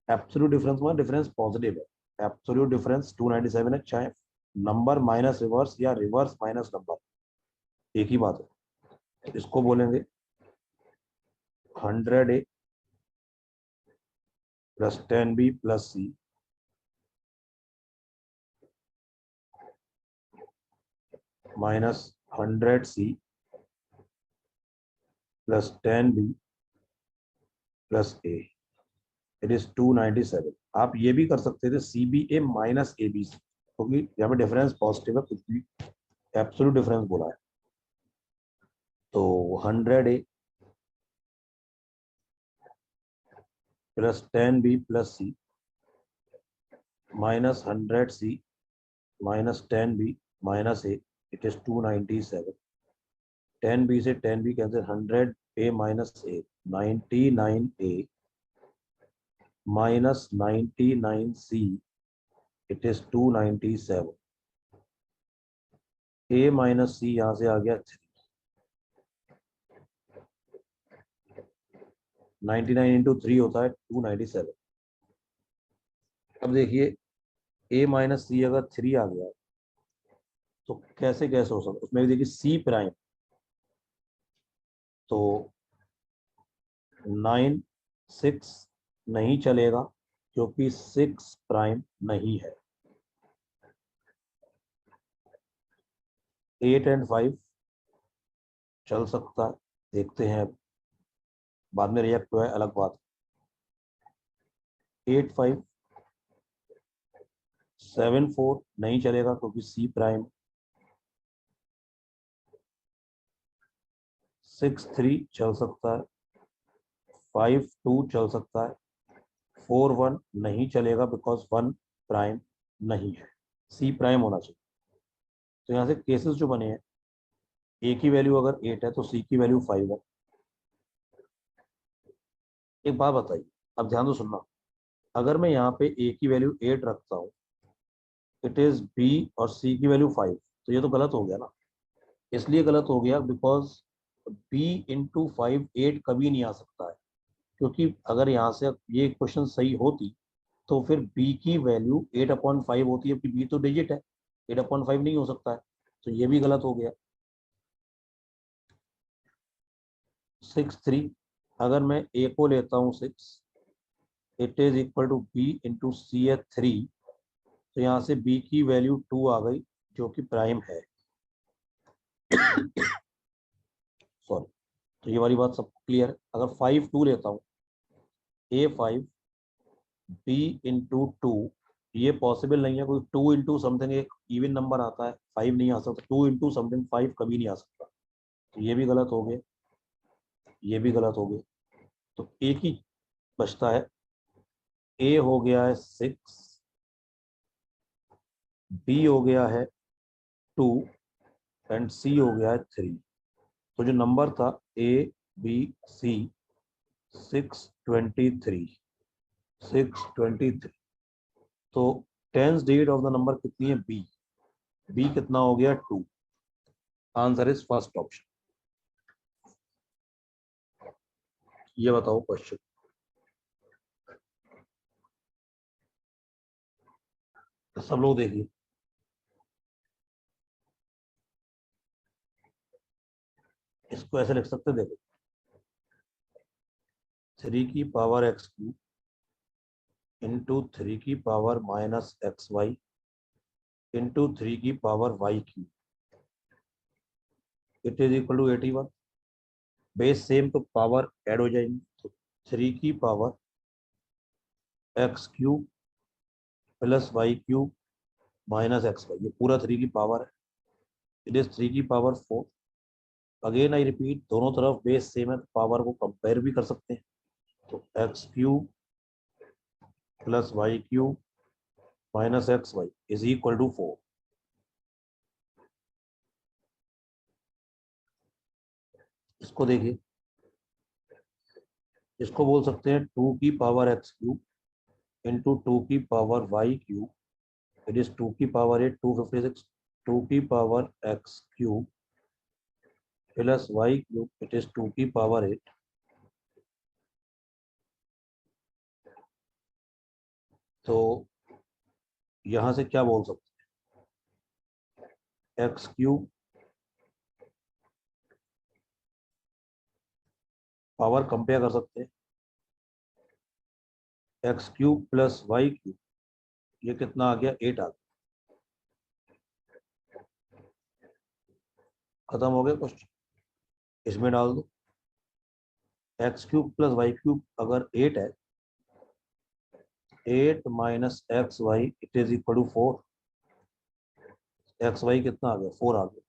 A: Absolute difference में difference positive है. Absolute difference 297 है चाहे number minus reverse या reverse minus number एक ही बात है. इसको बोलेंगे 100A plus 10B plus C minus 100C plus 10B plus A. It is 297. आप ये भी कर सकते थे CBA माइनस ABC क्योंकि यहाँ पे डिफरेंस पॉजिटिव है कुछ भी एब्सोल्यूट डिफरेंस बोला है. तो 100A plus 10B plus C minus 100C minus 10B minus A, it is 297। 10B से 10B cancel, 100A minus A 99A minus 99C, it is 297। A minus C यहां से आ गया 3, 99 इंटू 3 होता है 297। अब देखिए A माइनस C अगर 3 आ गया तो कैसे कैसे हो सकता, उसमें भी देखिए C प्राइम, तो 9 6 नहीं चलेगा क्योंकि 6 प्राइम नहीं है। 8 एंड 5 चल सकता है, देखते हैं बाद में रिएक्ट हुआ है अलग बात। 8 5 7 4 नहीं चलेगा क्योंकि C प्राइम। 6 3 चल सकता है, 5 2 चल सकता है, 4 1 नहीं चलेगा बिकॉज 1 प्राइम नहीं है, C प्राइम होना चाहिए। तो यहाँ से केसेस जो बने हैं, A की वैल्यू अगर 8 है तो C की वैल्यू 5 है। एक बात बताइए, अब ध्यान से सुनना, अगर मैं यहाँ पे A की वैल्यू 8 रखता हूँ, इट इज B और C की वैल्यू 5, तो ये तो गलत हो गया ना। इसलिए गलत हो गया बिकॉज B इंटू 5 8 कभी नहीं आ सकता है, क्योंकि अगर यहाँ से ये क्वेश्चन सही होती तो फिर B की वैल्यू 8/5 होती है, क्योंकि B तो डिजिट है, 8/5 नहीं हो सकता है, तो ये भी गलत हो गया। 6 3, अगर मैं A को लेता हूँ 6, it is equal to B into C है 3, तो यहाँ से B की वैल्यू 2 आ गई जो कि प्राइम है। सॉरी, तो ये वाली बात सब क्लियर है। अगर 5 2 लेता हूँ, A5 B इंटू 2, ये पॉसिबल नहीं है, कोई 2 इंटू समथिंग एक इवन नंबर आता है, 5 नहीं आ सकता, 2 इंटू समथिंग 5 कभी नहीं आ सकता, तो ये भी गलत हो गया, ये भी गलत हो गया। तो एक ही बचता है, A हो गया है 6, B हो गया है 2 एंड C हो गया है 3। तो जो नंबर था ABC 623, 623, तो tens digit of the number कितनी है B, B कितना हो गया 2, आंसर इज फर्स्ट ऑप्शन। ये बताओ क्वेश्चन, सब लोग देखिए, इसको ऐसे लिख सकते, देखो 3 की पावर x³ इंटू 3 की पावर -xy इंटू 3 की power y³, it is equal to 81। Base same तो पावर ऐड हो जाएंगी, तो 3 की power x³ plus y³ minus xy, ये पूरा 3 की पावर है, इट इज 3 की पावर 4। अगेन आई रिपीट, दोनों तरफ बेस सेम है तो पावर को कंपेयर भी कर सकते हैं, तो x³ plus y³ minus xy is equal to 4। इसको देखिए, इसको बोल सकते हैं 2 की पावर x³ इंटू 2 की पावर y³, इट इज 2 की पावर 8 256, 2 की power x³ plus y³, it is 2 की पावर 8। तो यहां से क्या बोल सकते हैं, x³ पावर कंपेयर कर सकते हैं, x³ प्लस y³, ये कितना आ गया 8 आ गया, खत्म हो गया क्वेश्चन, इसमें डाल दो। x³ प्लस y³ अगर 8 है, 8 minus xy it is equal to 4, xy कितना आ गया 4 आ गया।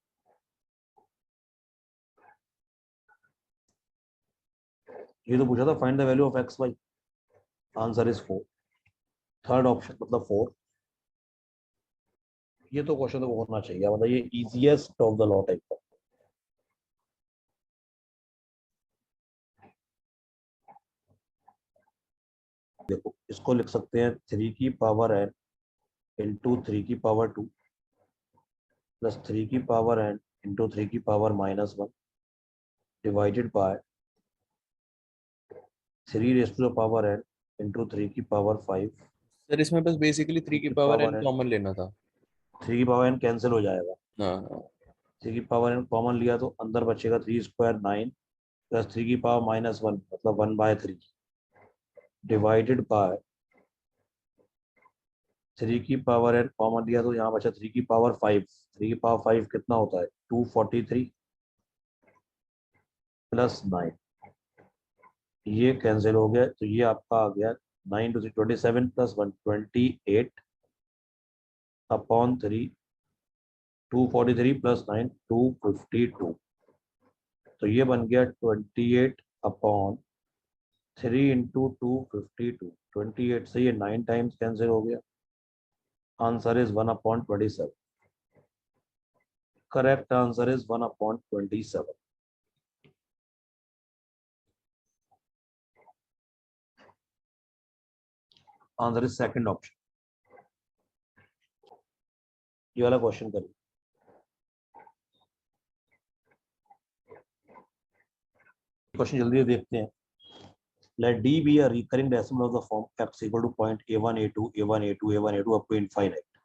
A: ये तो पूछा था find the value of X Y, answer is 4, third option मतलब 4। ये तो क्वेश्चन तो होना चाहिए, मतलब ये easiest of the law type का। देखो इसको लिख सकते हैं 3 की पावर n इंटू 3 की पावर 2 प्लस 3 की पावर n इंटू 3 की power -1 divided by 3 raise to the power n into 3 की पावर 5
B: सर इसमें बस बेसिकली 3 की
A: की
B: power N
A: power n।
B: Common लेना था।
A: 3 की पावर n कैंसिल हो जाएगा,
B: हाँ
A: 3 की पावर n कॉमन लिया तो अंदर बचेगा 3 स्क्वायर 9 प्लस 3 की पावर -1 मतलब 1/3 डिवाइडेड बाय 3 की पावर n कॉमन लिया तो यहाँ बचा 3 की पावर 5। 3 की पावर 5 कितना होता है 243 प्लस 9, ये कैंसिल हो गया तो ये आपका आ गया 9 टू 27 प्लस 1 28 अपॉन 3 243 प्लस 9 252। तो ये बन गया 28 अपॉन 3 इंटू 252। 28 से ये 9 टाइम्स कैंसिल हो गया, answer is 1/27। Correct answer is 1/27। Answer is second option. ये वाला क्वेश्चन करिए, क्वेश्चन जल्दी से देखते हैं। Let D be a recurring decimal of the form x equal to point a1 a2 a1 a2 a1 a2 up to infinite।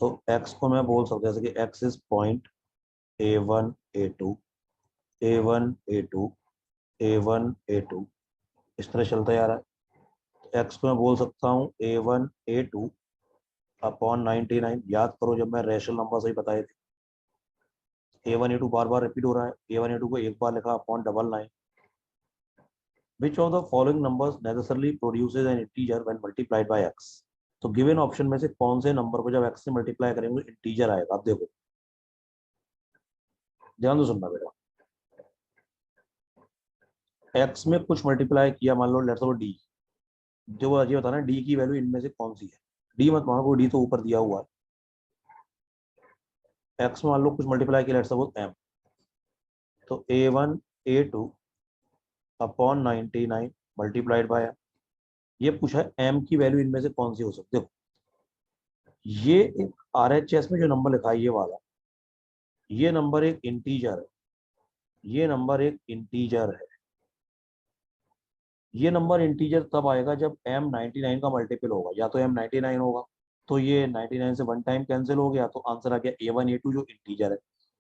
A: तो x को मैं बोल सकता हूँ जैसे कि x is point a1 a2 a1 a2 a1 a2, इस तरह चलता जा रहा है। x को मैं बोल सकता हूँ a1 a2 अपॉन 99। याद करो जब मैं रेशनल नंबर से ही बताए थे, a1 a2 बार बार रिपीट हो रहा है, a1 a2 को एक बार लिखा upon 99। Which of the following numbers necessarily produces an integer when multiplied by x? तो गिवन ऑप्शन में से कौन से नंबर को जब x से मल्टीप्लाई करेंगे तो इंटीजर आएगा। आप देखो ध्यान से सुनना बेटा, x में कुछ मल्टीप्लाई किया, मान लो लेट्स सपोज d, जो ये बताना d की वैल्यू इनमें से कौन सी है। d मत मानो, d तो ऊपर दिया हुआ है। x में मान लो कुछ मल्टीप्लाई किया लेट्स सपोज m, तो a1 a2 upon 99 multiplied by, ये पूछा है m की वैल्यू इनमें से कौन सी हो सकती है। देखो ये एक RHS में जो नंबर लिखा है ये वाला, ये नंबर एक इंटीजर है, ये नंबर एक इंटीजर है। ये नंबर इंटीजर तब आएगा जब m 99 का मल्टीपल होगा, या तो m 99 होगा तो ये 99 से 1 टाइम कैंसिल हो गया तो आंसर आ गया a1 a2 जो इंटीजर है,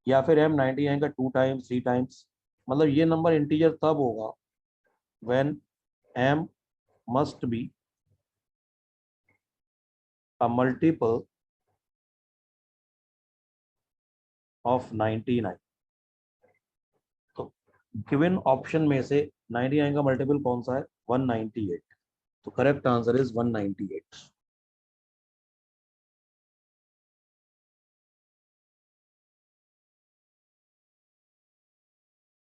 A: या फिर m 99 का 2 टाइम्स 3 टाइम्स। मतलब ये नंबर इंटीजर तब होगा when m must be a multiple of 99। तो गिवन ऑप्शन में से 99 का मल्टीपल कौन सा है 198। तो करेक्ट आंसर इज 198।